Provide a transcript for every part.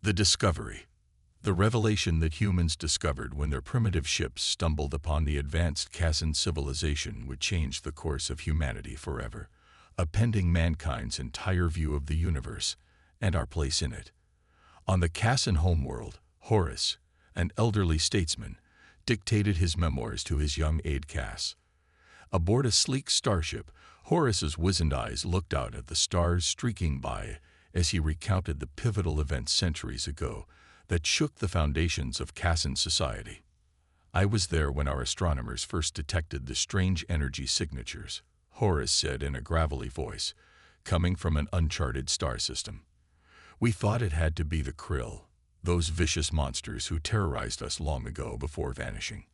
The discovery. The revelation that humans discovered when their primitive ships stumbled upon the advanced Cassan civilization would change the course of humanity forever, upending mankind's entire view of the universe and our place in it. On the Cassan homeworld, Horace, an elderly statesman, dictated his memoirs to his young aide Cass. Aboard a sleek starship, Horace's wizened eyes looked out at the stars streaking by as he recounted the pivotal events centuries ago that shook the foundations of Cassan society. "I was there when our astronomers first detected the strange energy signatures," Horace said in a gravelly voice, "coming from an uncharted star system. We thought it had to be the Krill, those vicious monsters who terrorized us long ago before vanishing.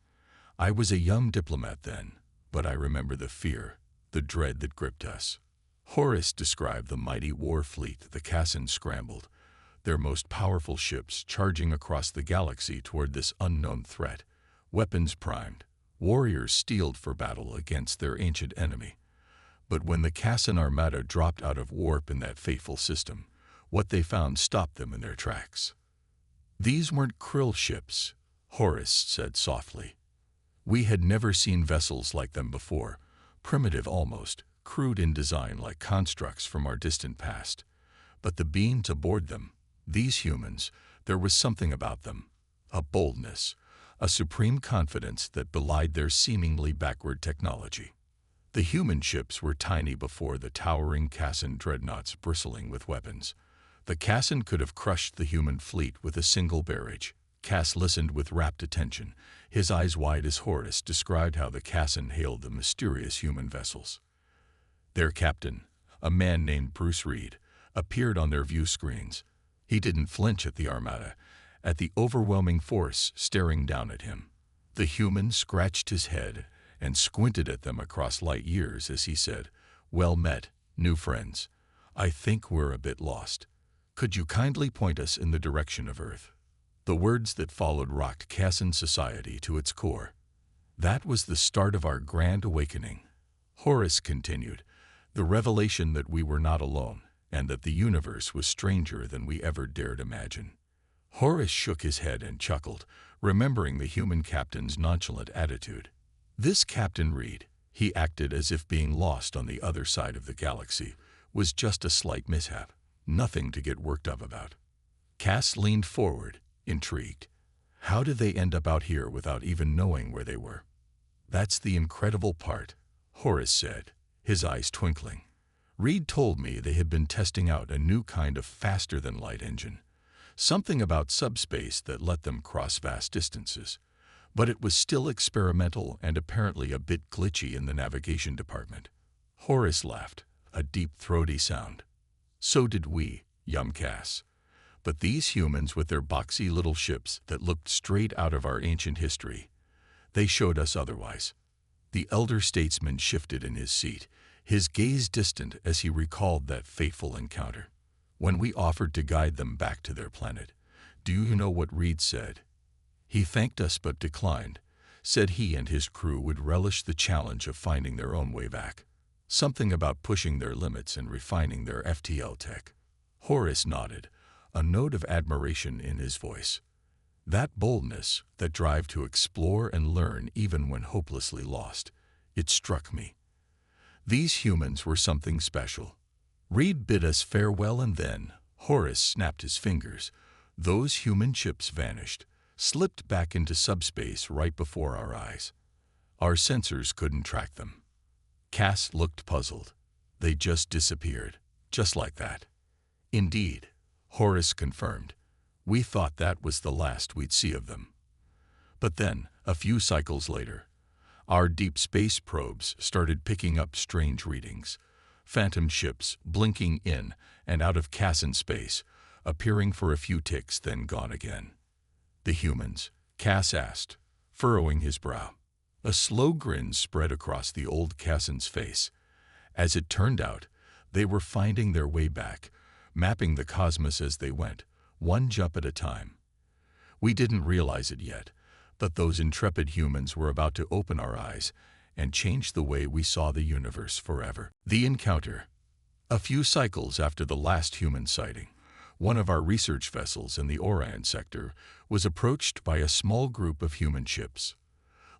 I was a young diplomat then, but I remember the fear, the dread that gripped us." Horace described the mighty war fleet the Cassans scrambled, their most powerful ships charging across the galaxy toward this unknown threat, weapons primed, warriors steeled for battle against their ancient enemy. But when the Cassan armada dropped out of warp in that fateful system, what they found stopped them in their tracks. "These weren't Krill ships," Horace said softly. "We had never seen vessels like them before, primitive almost, crude in design like constructs from our distant past. But the beings aboard them, these humans, there was something about them, a boldness, a supreme confidence that belied their seemingly backward technology. The human ships were tiny before the towering Cassan dreadnoughts bristling with weapons. The Cassan could have crushed the human fleet with a single barrage." Cass listened with rapt attention, his eyes wide as Horace described how the Cassan hailed the mysterious human vessels. Their captain, a man named Bruce Reed, appeared on their view screens. He didn't flinch at the armada, at the overwhelming force staring down at him. The human scratched his head and squinted at them across light years as he said, "Well met, new friends. I think we're a bit lost. Could you kindly point us in the direction of Earth?" The words that followed rocked Cassan society to its core. "That was the start of our grand awakening," Horace continued, "the revelation that we were not alone and that the universe was stranger than we ever dared imagine." Horace shook his head and chuckled, remembering the human captain's nonchalant attitude. This Captain Reed, he acted as if being lost on the other side of the galaxy was just a slight mishap, nothing to get worked up about. Cass leaned forward, intrigued. "How did they end up out here without even knowing where they were?" "That's the incredible part," Horace said, his eyes twinkling. "Reed told me they had been testing out a new kind of faster-than-light engine, something about subspace that let them cross vast distances. But it was still experimental and apparently a bit glitchy in the navigation department." Horace laughed, a deep, throaty sound. "So did we, young Cass. But these humans with their boxy little ships that looked straight out of our ancient history, they showed us otherwise." The elder statesman shifted in his seat, his gaze distant as he recalled that fateful encounter. "When we offered to guide them back to their planet, do you know what Reed said? He thanked us but declined, said he and his crew would relish the challenge of finding their own way back. Something about pushing their limits and refining their FTL tech." Horace nodded, a note of admiration in his voice. That boldness, that drive to explore and learn even when hopelessly lost, it struck me. These humans were something special. Reed bid us farewell and then, Horace snapped his fingers, those human ships vanished, slipped back into subspace right before our eyes. Our sensors couldn't track them. Cass looked puzzled. "They just disappeared, just like that." "Indeed," Horace confirmed. "We thought that was the last we'd see of them." But then, a few cycles later, our deep space probes started picking up strange readings. Phantom ships blinking in and out of Cassan space, appearing for a few ticks then gone again. "The humans?" Cass asked, furrowing his brow. A slow grin spread across the old Cassan's face. As it turned out, they were finding their way back, mapping the cosmos as they went, one jump at a time. We didn't realize it yet, but those intrepid humans were about to open our eyes and change the way we saw the universe forever. The encounter. A few cycles after the last human sighting, One of our research vessels in the Orion sector was approached by a small group of human ships.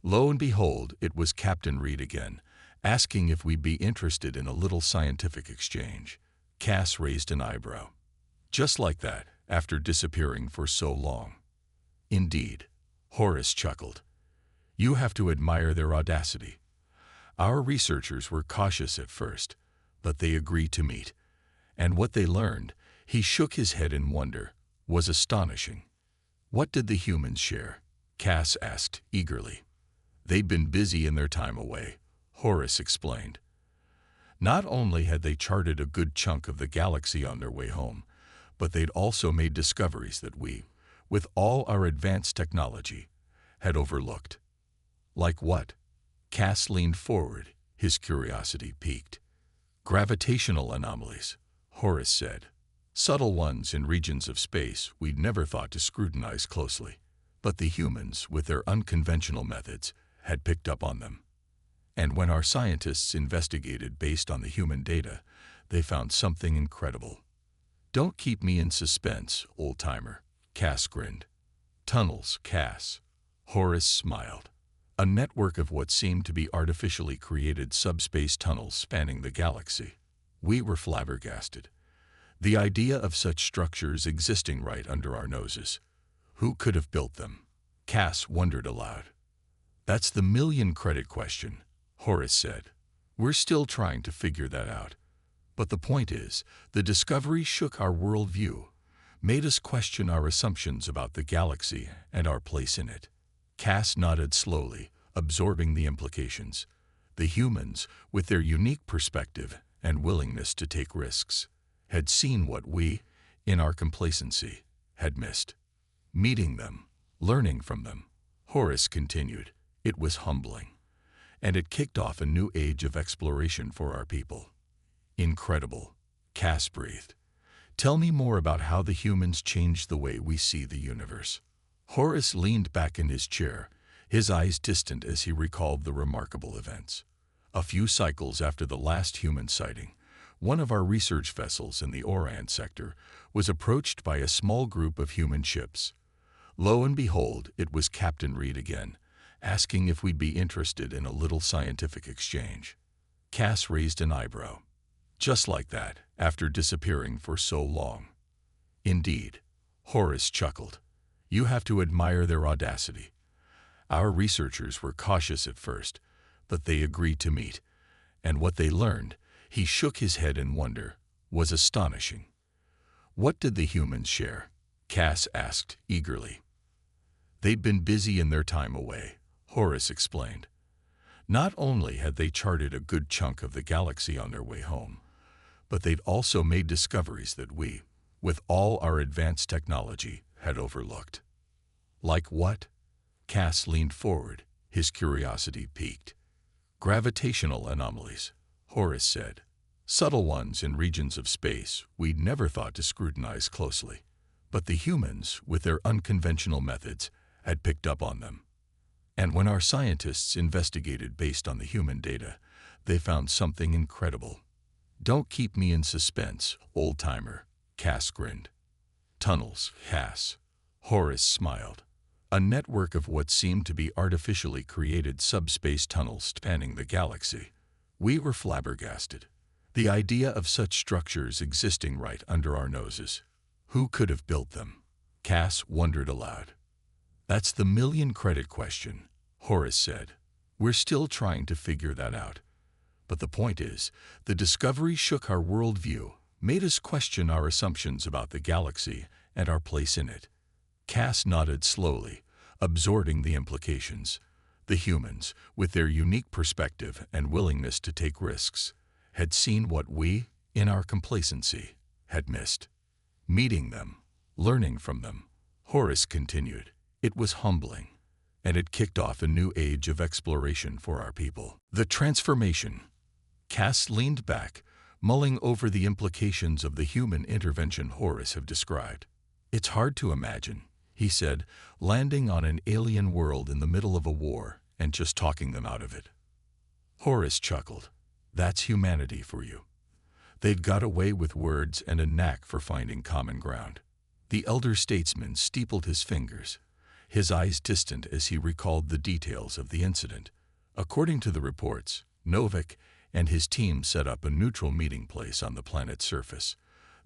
Lo and behold, it was Captain Reed again, asking if we'd be interested in a little scientific exchange. Cass raised an eyebrow. Just like that, after disappearing for so long. Indeed, Horace chuckled. You have to admire their audacity. Our researchers were cautious at first, but they agreed to meet. And what they learned, he shook his head in wonder, was astonishing. What did the humans share? Cass asked eagerly. They'd been busy in their time away, Horace explained. Not only had they charted a good chunk of the galaxy on their way home, but they'd also made discoveries that we, with all our advanced technology, had overlooked. Like what? Cass leaned forward, his curiosity piqued. Gravitational anomalies, Horace said. Subtle ones in regions of space we'd never thought to scrutinize closely. But the humans, with their unconventional methods, had picked up on them. And when our scientists investigated based on the human data, they found something incredible. Don't keep me in suspense, old-timer, Cass grinned. Tunnels, Cass. Horace smiled. A network of what seemed to be artificially created subspace tunnels spanning the galaxy. We were flabbergasted. The idea of such structures existing right under our noses. Who could have built them? Cass wondered aloud. That's the million-credit question, Horace said. We're still trying to figure that out. But the point is, the discovery shook our worldview, made us question our assumptions about the galaxy and our place in it. Cass nodded slowly, absorbing the implications. The humans, with their unique perspective and willingness to take risks, had seen what we, in our complacency, had missed. Meeting them, learning from them, Horace continued, it was humbling. And it kicked off a new age of exploration for our people. Incredible, Cass breathed. Tell me more about how the humans changed the way we see the universe. Horace leaned back in his chair, his eyes distant as he recalled the remarkable events. A few cycles after the last human sighting, one of our research vessels in the Orion sector was approached by a small group of human ships. Lo and behold, it was Captain Reed again, asking if we'd be interested in a little scientific exchange. Cass raised an eyebrow. Just like that, after disappearing for so long. Indeed, Horace chuckled. You have to admire their audacity. Our researchers were cautious at first, but they agreed to meet. And what they learned, he shook his head in wonder, was astonishing. What did the humans share? Cass asked eagerly. They'd been busy in their time away, Horace explained. Not only had they charted a good chunk of the galaxy on their way home, but they'd also made discoveries that we, with all our advanced technology, had overlooked. Like what? Cass leaned forward, his curiosity piqued. Gravitational anomalies, Horace said. Subtle ones in regions of space we'd never thought to scrutinize closely. But the humans, with their unconventional methods, had picked up on them. And when our scientists investigated based on the human data, they found something incredible. Don't keep me in suspense, old-timer, Cass grinned. Tunnels, Cass. Horace smiled. A network of what seemed to be artificially created subspace tunnels spanning the galaxy. We were flabbergasted. The idea of such structures existing right under our noses. Who could have built them? Cass wondered aloud. That's the million-credit question, Horace said. We're still trying to figure that out. But the point is, the discovery shook our worldview, made us question our assumptions about the galaxy and our place in it. Cass nodded slowly, absorbing the implications. The humans, with their unique perspective and willingness to take risks, had seen what we, in our complacency, had missed. Meeting them, learning from them, Horace continued, it was humbling. And it kicked off a new age of exploration for our people. The transformation. Cass leaned back, mulling over the implications of the human intervention Horace had described. It's hard to imagine, he said, landing on an alien world in the middle of a war and just talking them out of it. Horace chuckled. That's humanity for you. They'd got away with words and a knack for finding common ground. The elder statesman steepled his fingers, his eyes distant as he recalled the details of the incident. According to the reports, Novak and his team set up a neutral meeting place on the planet's surface.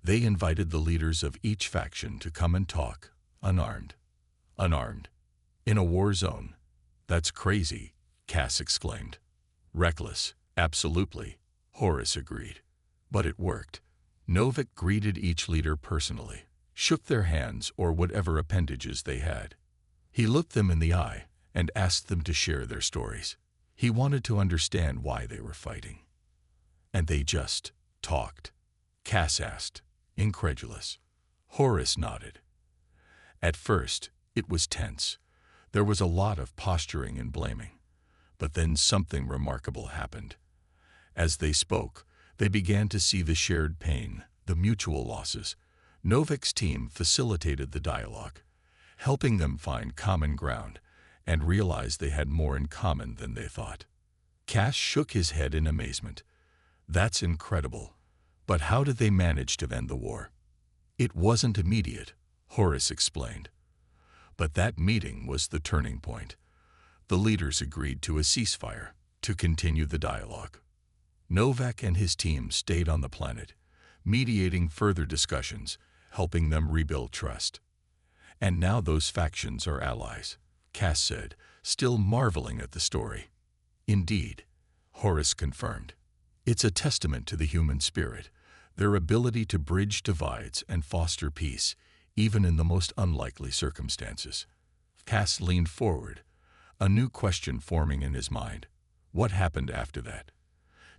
They invited the leaders of each faction to come and talk, unarmed. Unarmed. In a war zone. That's crazy, Cass exclaimed. Reckless, absolutely, Horace agreed. But it worked. Novak greeted each leader personally, shook their hands or whatever appendages they had. He looked them in the eye and asked them to share their stories. He wanted to understand why they were fighting. And they just talked. Cass asked, incredulous. Horace nodded. At first, it was tense. There was a lot of posturing and blaming. But then something remarkable happened. As they spoke, they began to see the shared pain, the mutual losses. Novak's team facilitated the dialogue, helping them find common ground and realize they had more in common than they thought. Cass shook his head in amazement. That's incredible. But how did they manage to end the war? It wasn't immediate, Horace explained. But that meeting was the turning point. The leaders agreed to a ceasefire to continue the dialogue. Novak and his team stayed on the planet, mediating further discussions, helping them rebuild trust. And now those factions are allies, Cass said, still marveling at the story. Indeed, Horace confirmed. It's a testament to the human spirit, their ability to bridge divides and foster peace, even in the most unlikely circumstances. Cass leaned forward, a new question forming in his mind. What happened after that?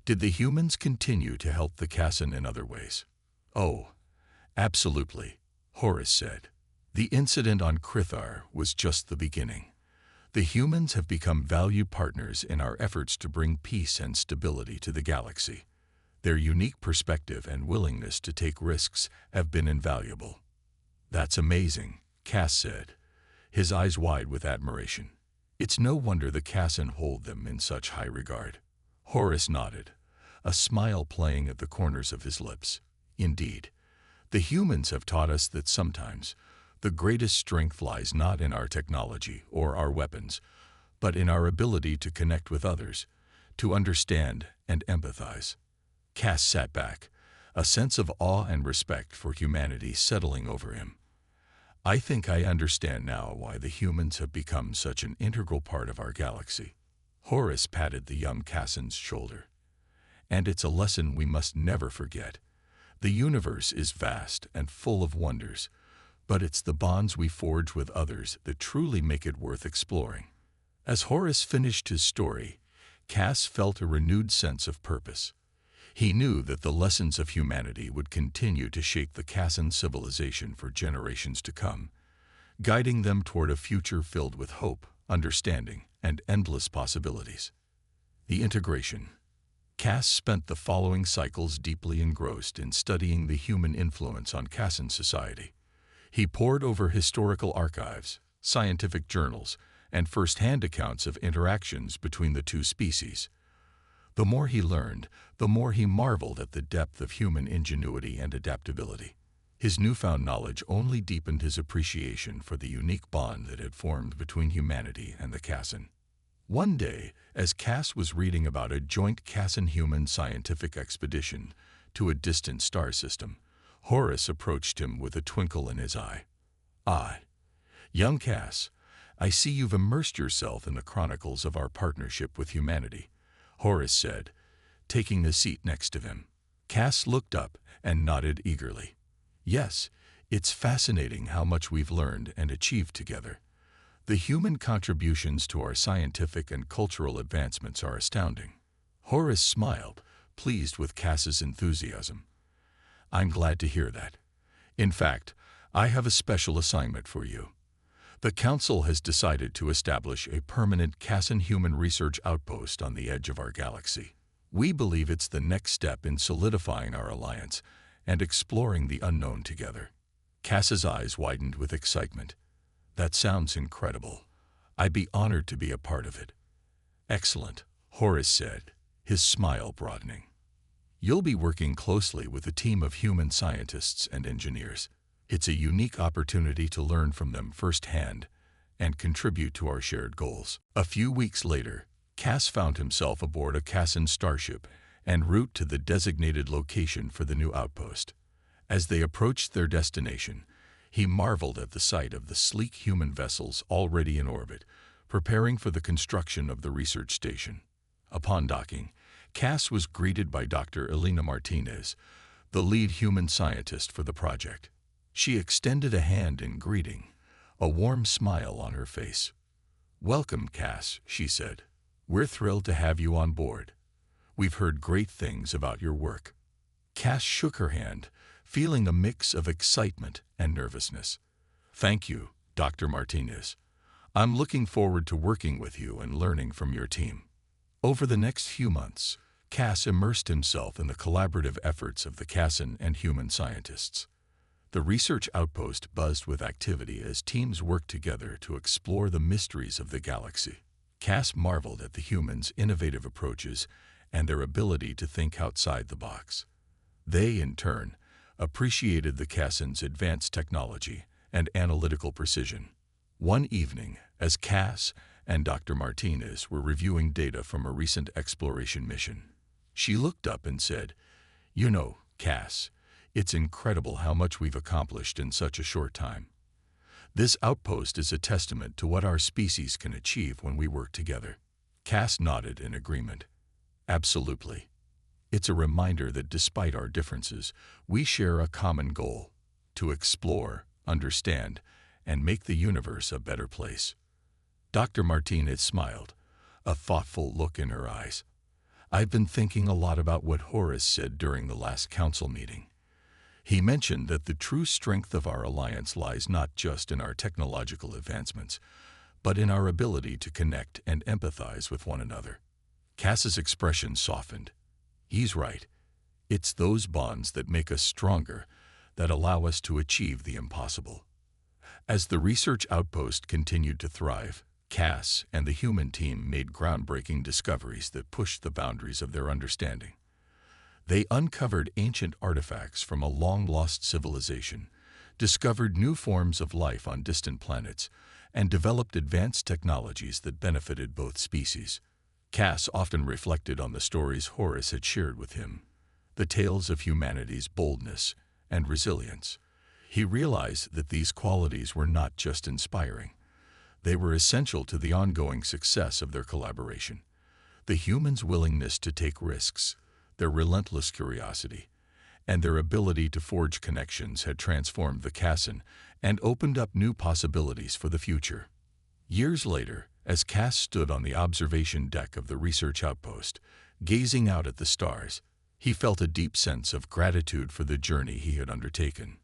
Did the humans continue to help the Cassan in other ways? Oh, absolutely, Horace said. The incident on Krithar was just the beginning. The humans have become valued partners in our efforts to bring peace and stability to the galaxy. Their unique perspective and willingness to take risks have been invaluable. That's amazing, Cass said, his eyes wide with admiration. It's no wonder the Cassan hold them in such high regard. Horace nodded, a smile playing at the corners of his lips. Indeed, the humans have taught us that sometimes the greatest strength lies not in our technology or our weapons, but in our ability to connect with others, to understand and empathize. Cass sat back, a sense of awe and respect for humanity settling over him. I think I understand now why the humans have become such an integral part of our galaxy. Horace patted the young Cassan's shoulder. And it's a lesson we must never forget. The universe is vast and full of wonders, but it's the bonds we forge with others that truly make it worth exploring. As Horace finished his story, Cass felt a renewed sense of purpose. He knew that the lessons of humanity would continue to shape the Cassan civilization for generations to come, guiding them toward a future filled with hope, understanding, and endless possibilities. The integration. Cass spent the following cycles deeply engrossed in studying the human influence on Cassan society. He pored over historical archives, scientific journals, and first-hand accounts of interactions between the two species. The more he learned, the more he marveled at the depth of human ingenuity and adaptability. His newfound knowledge only deepened his appreciation for the unique bond that had formed between humanity and the Cassan. One day, as Cass was reading about a joint Cassan-human scientific expedition to a distant star system, Horace approached him with a twinkle in his eye. "Ah, young Cass, I see you've immersed yourself in the chronicles of our partnership with humanity," Horace said, taking a seat next to him. Cass looked up and nodded eagerly. "Yes, it's fascinating how much we've learned and achieved together. The human contributions to our scientific and cultural advancements are astounding." Horace smiled, pleased with Cass's enthusiasm. "I'm glad to hear that. In fact, I have a special assignment for you. The Council has decided to establish a permanent Cassan human research outpost on the edge of our galaxy. We believe it's the next step in solidifying our alliance and exploring the unknown together." Cass's eyes widened with excitement. "That sounds incredible. I'd be honored to be a part of it." "Excellent," Horace said, his smile broadening. You'll be working closely with a team of human scientists and engineers. It's a unique opportunity to learn from them firsthand and contribute to our shared goals. A few weeks later, Cass found himself aboard a Cassan starship en route to the designated location for the new outpost. As they approached their destination, he marveled at the sight of the sleek human vessels already in orbit, preparing for the construction of the research station. Upon docking, Cass was greeted by Dr. Elena Martinez, the lead human scientist for the project. She extended a hand in greeting, a warm smile on her face. "Welcome, Cass," she said. "We're thrilled to have you on board. We've heard great things about your work." Cass shook her hand, feeling a mix of excitement and nervousness. "Thank you, Dr. Martinez. I'm looking forward to working with you and learning from your team." Over the next few months, Cass immersed himself in the collaborative efforts of the Cassan and human scientists. The research outpost buzzed with activity as teams worked together to explore the mysteries of the galaxy. Cass marveled at the humans' innovative approaches and their ability to think outside the box. They, in turn, appreciated the Cassans' advanced technology and analytical precision. One evening, as Cass and Dr. Martinez were reviewing data from a recent exploration mission, she looked up and said, "You know, Cass, it's incredible how much we've accomplished in such a short time. This outpost is a testament to what our species can achieve when we work together." Cass nodded in agreement. "Absolutely. It's a reminder that despite our differences, we share a common goal: to explore, understand, and make the universe a better place." Dr. Martinez smiled, a thoughtful look in her eyes. "I've been thinking a lot about what Horace said during the last council meeting. He mentioned that the true strength of our alliance lies not just in our technological advancements, but in our ability to connect and empathize with one another." Cass's expression softened. He's right. It's those bonds that make us stronger, that allow us to achieve the impossible. As the research outpost continued to thrive, Cass and the human team made groundbreaking discoveries that pushed the boundaries of their understanding. They uncovered ancient artifacts from a long-lost civilization, discovered new forms of life on distant planets, and developed advanced technologies that benefited both species. Cass often reflected on the stories Horace had shared with him, the tales of humanity's boldness and resilience. He realized that these qualities were not just inspiring. They were essential to the ongoing success of their collaboration. The humans' willingness to take risks, their relentless curiosity, and their ability to forge connections had transformed the Cassan and opened up new possibilities for the future. Years later, as Cass stood on the observation deck of the research outpost, gazing out at the stars, he felt a deep sense of gratitude for the journey he had undertaken.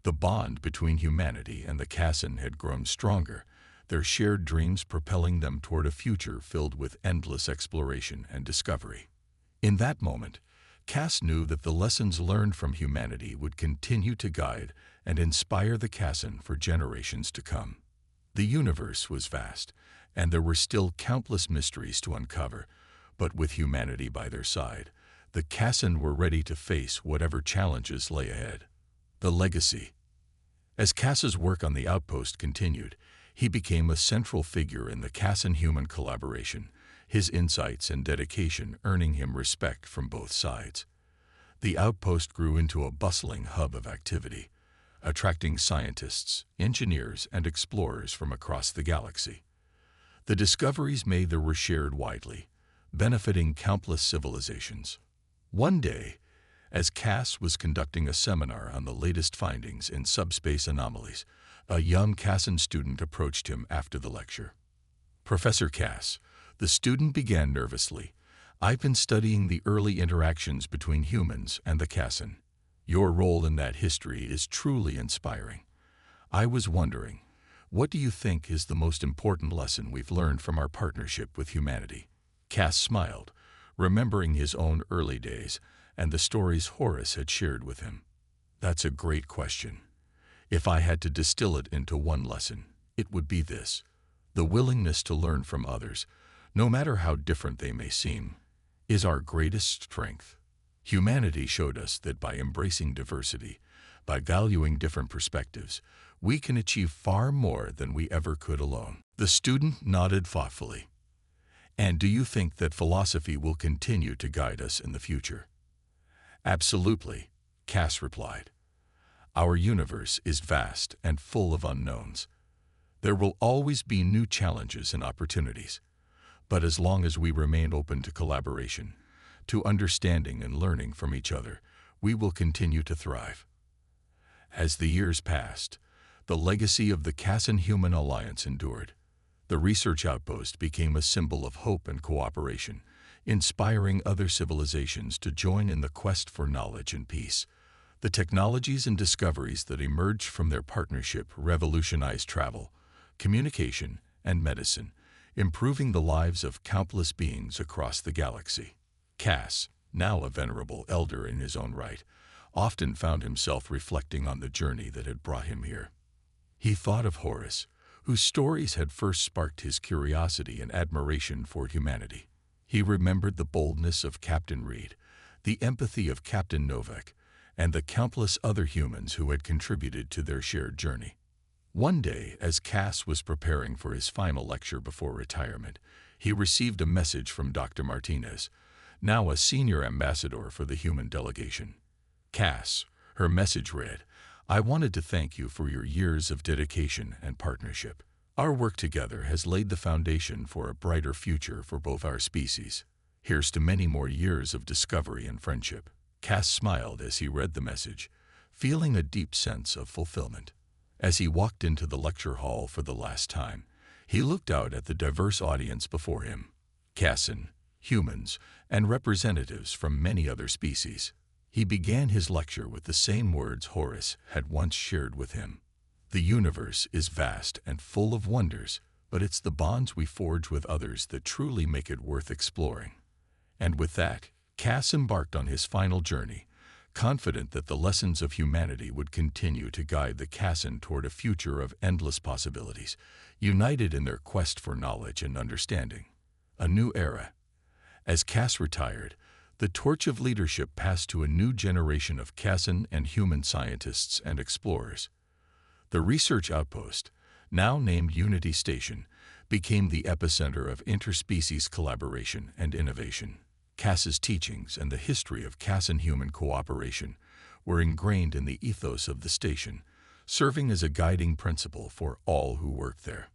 The bond between humanity and the Cassan had grown stronger, their shared dreams propelling them toward a future filled with endless exploration and discovery. In that moment, Cass knew that the lessons learned from humanity would continue to guide and inspire the Cassan for generations to come. The universe was vast, and there were still countless mysteries to uncover, but with humanity by their side, the Cassan were ready to face whatever challenges lay ahead. The legacy. As Cass's work on the outpost continued, he became a central figure in the Cassan-human collaboration, his insights and dedication earning him respect from both sides. The outpost grew into a bustling hub of activity, attracting scientists, engineers, and explorers from across the galaxy. The discoveries made there were shared widely, benefiting countless civilizations. One day, as Cass was conducting a seminar on the latest findings in subspace anomalies, a young Cassan student approached him after the lecture. "Professor Cass," the student began nervously, "I've been studying the early interactions between humans and the Cassan. Your role in that history is truly inspiring. I was wondering, what do you think is the most important lesson we've learned from our partnership with humanity?" Cass smiled, remembering his own early days and the stories Horace had shared with him. "That's a great question. If I had to distill it into one lesson, it would be this: the willingness to learn from others, no matter how different they may seem, is our greatest strength. Humanity showed us that by embracing diversity, by valuing different perspectives, we can achieve far more than we ever could alone. The student nodded thoughtfully. And do you think that philosophy will continue to guide us in the future? Absolutely, Cass replied. Our universe is vast and full of unknowns. There will always be new challenges and opportunities. But as long as we remain open to collaboration, to understanding and learning from each other, we will continue to thrive. As the years passed, the legacy of the Cassan-Human Alliance endured. The research outpost became a symbol of hope and cooperation, inspiring other civilizations to join in the quest for knowledge and peace. The technologies and discoveries that emerged from their partnership revolutionized travel, communication, and medicine, improving the lives of countless beings across the galaxy. Cass, now a venerable elder in his own right, often found himself reflecting on the journey that had brought him here. He thought of Horace, whose stories had first sparked his curiosity and admiration for humanity. He remembered the boldness of Captain Reed, the empathy of Captain Novak, and the countless other humans who had contributed to their shared journey. One day, as Cass was preparing for his final lecture before retirement, he received a message from Dr. Martinez, now a senior ambassador for the human delegation. Cass, her message read, "I wanted to thank you for your years of dedication and partnership. Our work together has laid the foundation for a brighter future for both our species. Here's to many more years of discovery and friendship." Cass smiled as he read the message, feeling a deep sense of fulfillment. As he walked into the lecture hall for the last time, he looked out at the diverse audience before him. Cassan, humans, and representatives from many other species. He began his lecture with the same words Horace had once shared with him. The universe is vast and full of wonders, but it's the bonds we forge with others that truly make it worth exploring. And with that, Cass embarked on his final journey, confident that the lessons of humanity would continue to guide the Cassan toward a future of endless possibilities, united in their quest for knowledge and understanding. A new era. As Cass retired, the torch of leadership passed to a new generation of Cassan and human scientists and explorers. The research outpost, now named Unity Station, became the epicenter of interspecies collaboration and innovation. Cass's teachings and the history of Cassan-human cooperation were ingrained in the ethos of the station, serving as a guiding principle for all who worked there.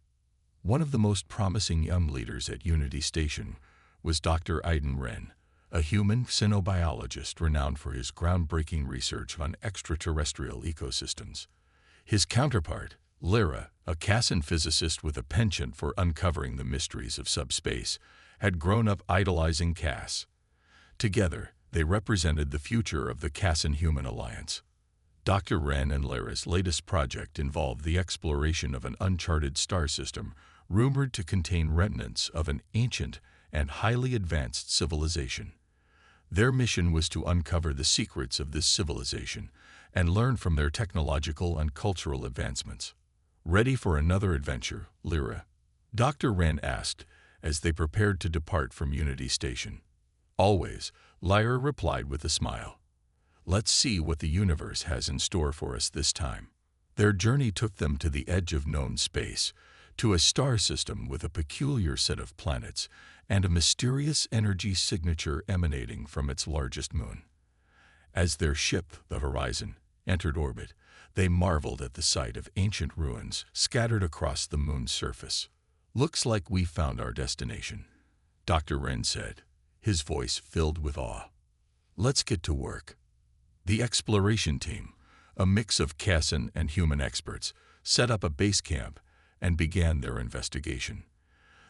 One of the most promising young leaders at Unity Station was Dr. Aiden Wren, a human xenobiologist renowned for his groundbreaking research on extraterrestrial ecosystems. His counterpart, Lyra, a Cassan physicist with a penchant for uncovering the mysteries of subspace, had grown up idolizing Cass. Together, they represented the future of the Cassan-Human Alliance. Dr. Wren and Lyra's latest project involved the exploration of an uncharted star system rumored to contain remnants of an ancient and highly advanced civilization. Their mission was to uncover the secrets of this civilization and learn from their technological and cultural advancements. "Ready for another adventure, Lyra?" Dr. Wren asked as they prepared to depart from Unity Station. "Always," Lyra replied with a smile. "Let's see what the universe has in store for us this time." Their journey took them to the edge of known space, to a star system with a peculiar set of planets and a mysterious energy signature emanating from its largest moon. As their ship, the Horizon, entered orbit, they marveled at the sight of ancient ruins scattered across the moon's surface. "Looks like we found our destination," Dr. Wren said, his voice filled with awe. "Let's get to work." The exploration team, a mix of Cassan and human experts, set up a base camp and began their investigation.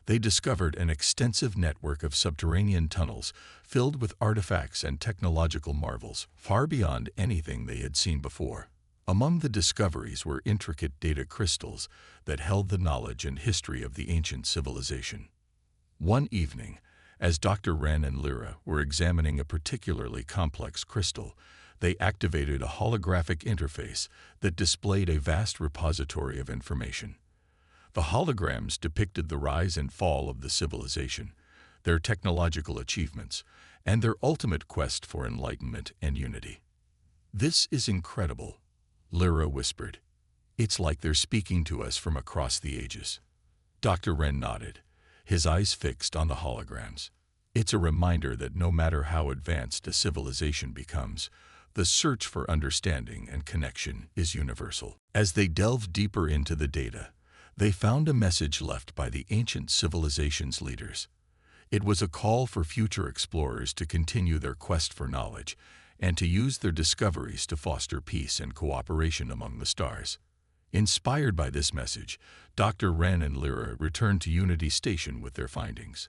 They discovered an extensive network of subterranean tunnels filled with artifacts and technological marvels far beyond anything they had seen before. Among the discoveries were intricate data crystals that held the knowledge and history of the ancient civilization. One evening, as Dr. Wren and Lyra were examining a particularly complex crystal, they activated a holographic interface that displayed a vast repository of information. The holograms depicted the rise and fall of the civilization, their technological achievements, and their ultimate quest for enlightenment and unity. "This is incredible," Lyra whispered. "It's like they're speaking to us from across the ages." Dr. Wren nodded, his eyes fixed on the holograms. "It's a reminder that no matter how advanced a civilization becomes, the search for understanding and connection is universal." As they delved deeper into the data, they found a message left by the ancient civilization's leaders. It was a call for future explorers to continue their quest for knowledge and to use their discoveries to foster peace and cooperation among the stars. Inspired by this message, Dr. Wren and Lyra returned to Unity Station with their findings.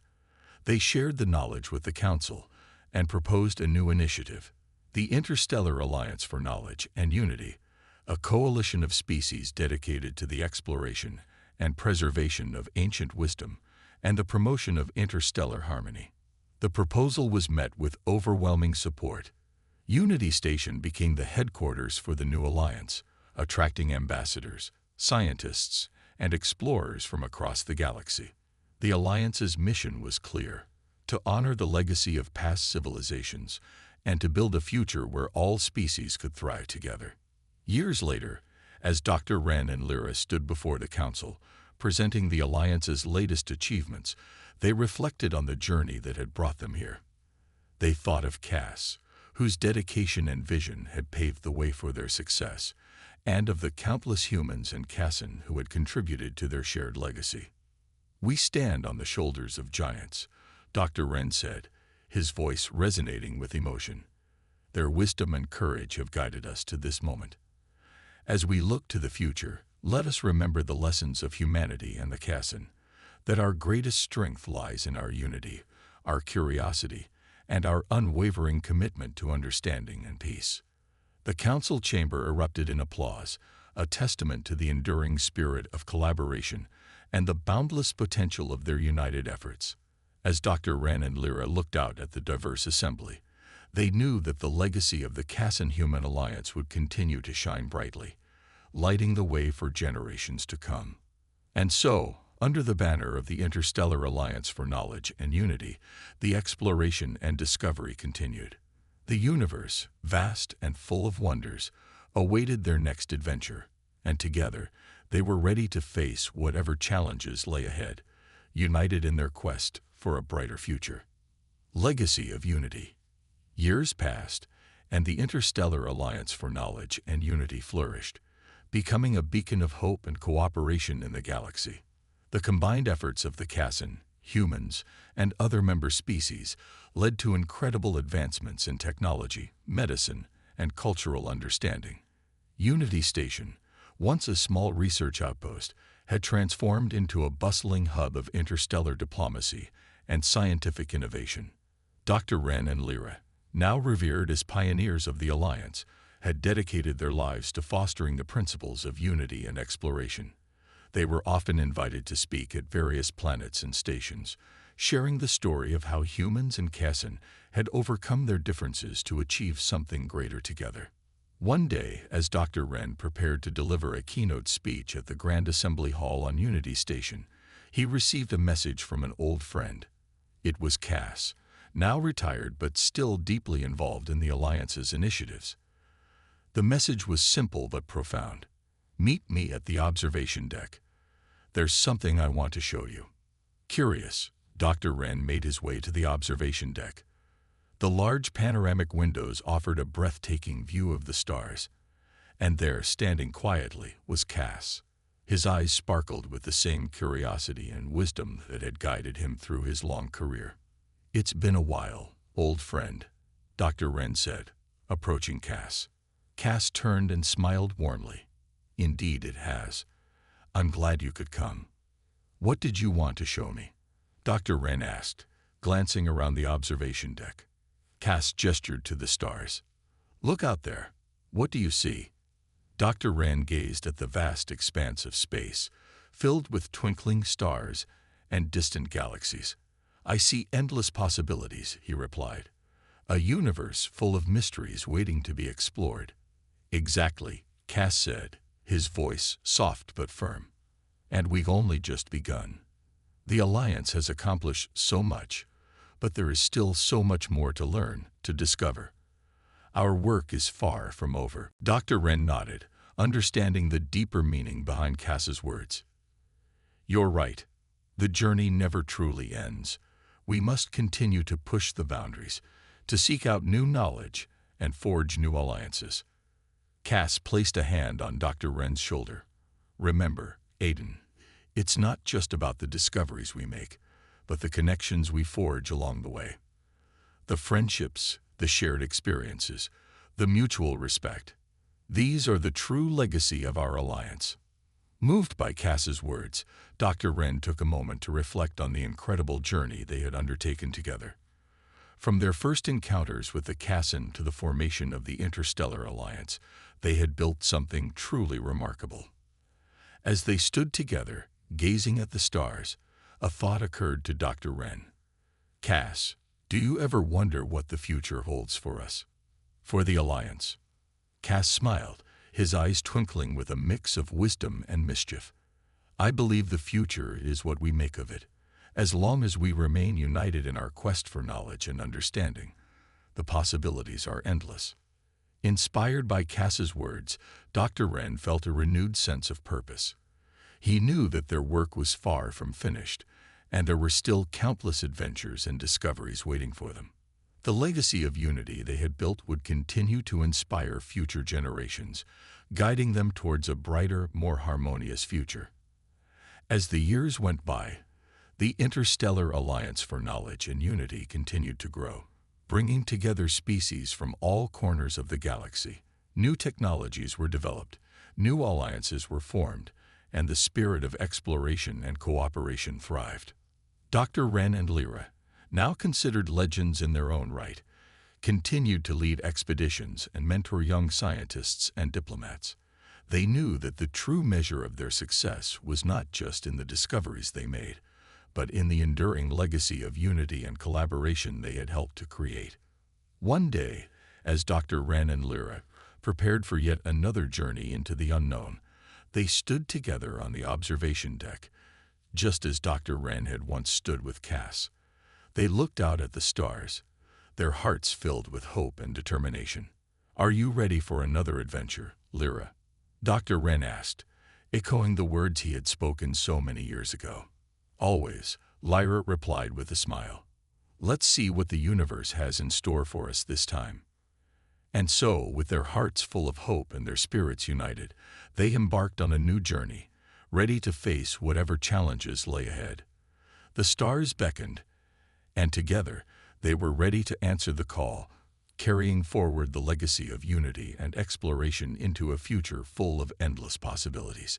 They shared the knowledge with the Council and proposed a new initiative, the Interstellar Alliance for Knowledge and Unity, a coalition of species dedicated to the exploration and preservation of ancient wisdom and the promotion of interstellar harmony. The proposal was met with overwhelming support. Unity Station became the headquarters for the new alliance, attracting ambassadors, scientists, and explorers from across the galaxy. The Alliance's mission was clear: to honor the legacy of past civilizations and to build a future where all species could thrive together. Years later, as Dr. Wren and Lyra stood before the Council, presenting the Alliance's latest achievements, they reflected on the journey that had brought them here. They thought of Cass, whose dedication and vision had paved the way for their success, and of the countless humans and Cassan who had contributed to their shared legacy. "We stand on the shoulders of giants," Dr. Wren said, his voice resonating with emotion. "Their wisdom and courage have guided us to this moment. As we look to the future, let us remember the lessons of humanity and the Cassan, that our greatest strength lies in our unity, our curiosity, and our unwavering commitment to understanding and peace." The council chamber erupted in applause, a testament to the enduring spirit of collaboration and the boundless potential of their united efforts. As Dr. Wren and Lyra looked out at the diverse assembly, they knew that the legacy of the Cassan-Human Alliance would continue to shine brightly, lighting the way for generations to come. And so, under the banner of the Interstellar Alliance for Knowledge and Unity, the exploration and discovery continued. The universe, vast and full of wonders, awaited their next adventure, and together they were ready to face whatever challenges lay ahead, united in their quest for a brighter future. Legacy of Unity. Years passed, and the Interstellar Alliance for Knowledge and Unity flourished, becoming a beacon of hope and cooperation in the galaxy. The combined efforts of the Cassan, humans, and other member species led to incredible advancements in technology, medicine, and cultural understanding. Unity Station, once a small research outpost, had transformed into a bustling hub of interstellar diplomacy and scientific innovation. Dr. Wren and Lyra, now revered as pioneers of the Alliance, had dedicated their lives to fostering the principles of unity and exploration. They were often invited to speak at various planets and stations, sharing the story of how humans and Cassan had overcome their differences to achieve something greater together. One day, as Dr. Wren prepared to deliver a keynote speech at the Grand Assembly Hall on Unity Station, he received a message from an old friend. It was Cass, now retired but still deeply involved in the Alliance's initiatives. The message was simple but profound. "Meet me at the observation deck. There's something I want to show you." Curious, Dr. Wren made his way to the observation deck. The large panoramic windows offered a breathtaking view of the stars, and there, standing quietly, was Cass. His eyes sparkled with the same curiosity and wisdom that had guided him through his long career. "It's been a while, old friend," Dr. Wren said, approaching Cass. Cass turned and smiled warmly. "Indeed it has. I'm glad you could come. What did you want to show me?" Dr. Wren asked, glancing around the observation deck. Cass gestured to the stars. "Look out there. What do you see?" Dr. Wren gazed at the vast expanse of space, filled with twinkling stars and distant galaxies. "I see endless possibilities," he replied. "A universe full of mysteries waiting to be explored." "Exactly," Cass said, his voice soft but firm. "And we've only just begun. The Alliance has accomplished so much, but there is still so much more to learn, to discover. Our work is far from over. Dr. Wren nodded, understanding the deeper meaning behind Cass's words. You're right. The journey never truly ends. We must continue to push the boundaries, to seek out new knowledge and forge new alliances. Cass placed a hand on Dr. Wren's shoulder. Remember, Aiden, it's not just about the discoveries we make, but the connections we forge along the way. The friendships, the shared experiences, the mutual respect. These are the true legacy of our alliance. Moved by Cass's words, Dr. Wren took a moment to reflect on the incredible journey they had undertaken together. From their first encounters with the Cassin to the formation of the Interstellar Alliance, they had built something truly remarkable. As they stood together, gazing at the stars, a thought occurred to Dr. Wren. Cass, do you ever wonder what the future holds for us? For the Alliance? Cass smiled, his eyes twinkling with a mix of wisdom and mischief. I believe the future is what we make of it. As long as we remain united in our quest for knowledge and understanding, the possibilities are endless. Inspired by Cass's words, Dr. Wren felt a renewed sense of purpose. He knew that their work was far from finished, and there were still countless adventures and discoveries waiting for them. The legacy of unity they had built would continue to inspire future generations, guiding them towards a brighter, more harmonious future. As the years went by, the Interstellar Alliance for Knowledge and Unity continued to grow, bringing together species from all corners of the galaxy. New technologies were developed, new alliances were formed, and the spirit of exploration and cooperation thrived. Dr. Wren and Lyra, now considered legends in their own right, continued to lead expeditions and mentor young scientists and diplomats. They knew that the true measure of their success was not just in the discoveries they made, but in the enduring legacy of unity and collaboration they had helped to create. One day, as Dr. Wren and Lyra prepared for yet another journey into the unknown, they stood together on the observation deck, just as Dr. Wren had once stood with Cass. They looked out at the stars, their hearts filled with hope and determination. Are you ready for another adventure, Lyra? Dr. Wren asked, echoing the words he had spoken so many years ago. Always, Lyra replied with a smile. Let's see what the universe has in store for us this time. And so, with their hearts full of hope and their spirits united, they embarked on a new journey, ready to face whatever challenges lay ahead. The stars beckoned, and together they were ready to answer the call, carrying forward the legacy of unity and exploration into a future full of endless possibilities.